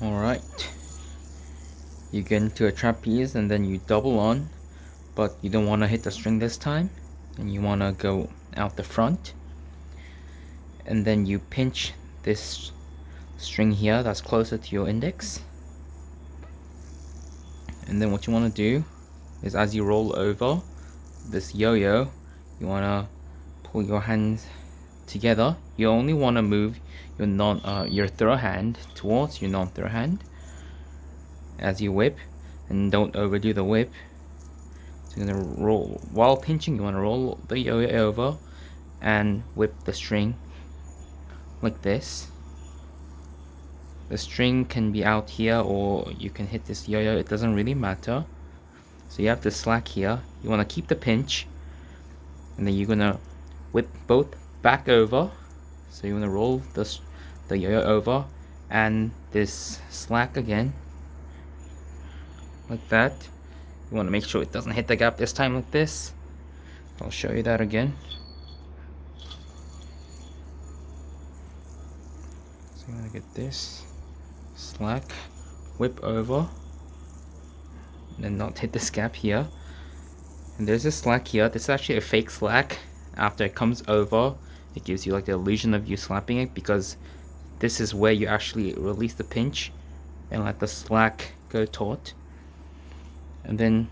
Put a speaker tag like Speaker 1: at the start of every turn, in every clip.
Speaker 1: Alright, you get into a trapeze and then you double on, but you don't want to hit the string this time, and you want to go out the front, and then you pinch this string here that's closer to your index, and then what you want to do is, as you roll over this yo-yo, you want to pull your hands together. You only want to move your throw hand towards your non-throw hand as you whip, and don't overdo the whip. So you're gonna roll while pinching. You want to roll the yo-yo over and whip the string like this. The string can be out here, or you can hit this yo-yo, it doesn't really matter. So you have the slack here, you want to keep the pinch, and then you're gonna whip both back over. So you want to roll the yo-yo over and this slack again like that. You want to make sure it doesn't hit the gap this time like this. I'll show you that again. So I'm gonna get this slack, whip over, and then not hit this gap here. And there's a slack here. This is actually a fake slack. After it comes over, it gives you like the illusion of you slapping it, because this is where you actually release the pinch and let the slack go taut. And then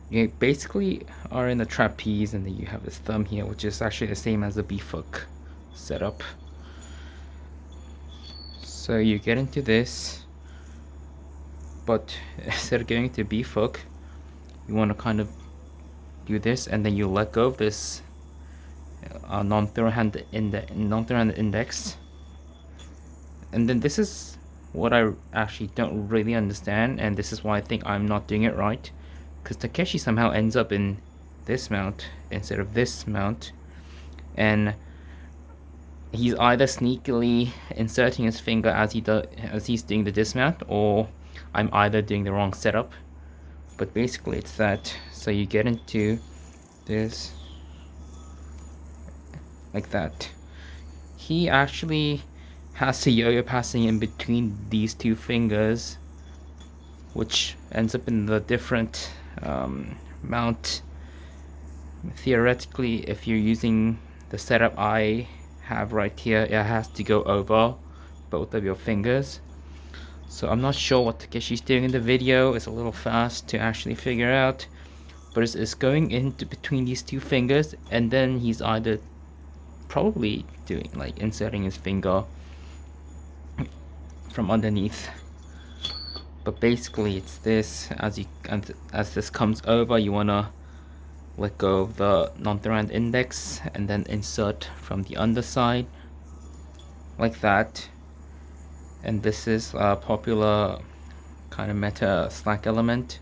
Speaker 1: you basically are in the trapeze, and then you have this thumb here, which is actually the same as the beef hook setup. So you get into this, but instead of getting to beef hook, you want to kind of do this, and then you let go of this non-throw hand index. And then this is what I actually don't really understand, and this is why I think I'm not doing it right, because Takeshi somehow ends up in this mount instead of this mount, and he's either sneakily inserting his finger as he's doing the dismount, or I'm either doing the wrong setup. But basically it's that. So you get into this like that. He actually has the yo-yo passing in between these two fingers, which ends up in the different mount. Theoretically, if you're using the setup I have right here, it has to go over both of your fingers. So I'm not sure what Takeshi's doing in the video. It's a little fast to actually figure out, but it's going into between these two fingers, and then he's either probably doing like inserting his finger from underneath. But basically it's this. As this comes over, you wanna let go of the non-throw hand index and then insert from the underside like that. And this is a popular kind of meta slack element.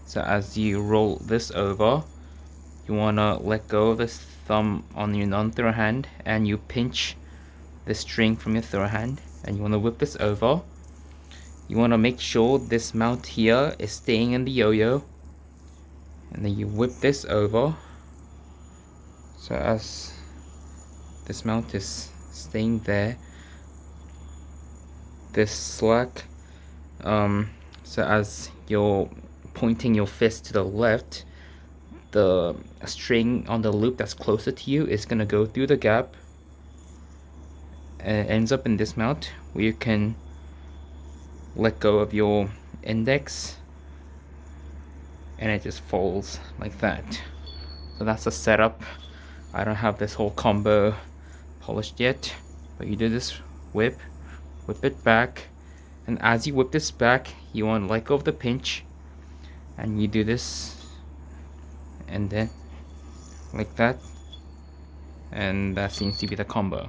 Speaker 1: So as you roll this over, you wanna let go of this thumb on your non-throw hand, and you pinch the string from your throw hand, and you wanna whip this over. You wanna make sure this mount here is staying in the yo-yo, and then you whip this over. So as this mount is staying there, this slack, so as you're pointing your fist to the left, the string on the loop that's closer to you is gonna go through the gap, and it ends up in this mount where you can let go of your index, and it just falls like that. So that's the setup. I don't have this whole combo polished yet, but you do this whip it back, and as you whip this back, you want to let go of the pinch, and you do this, and then like that, and that seems to be the combo.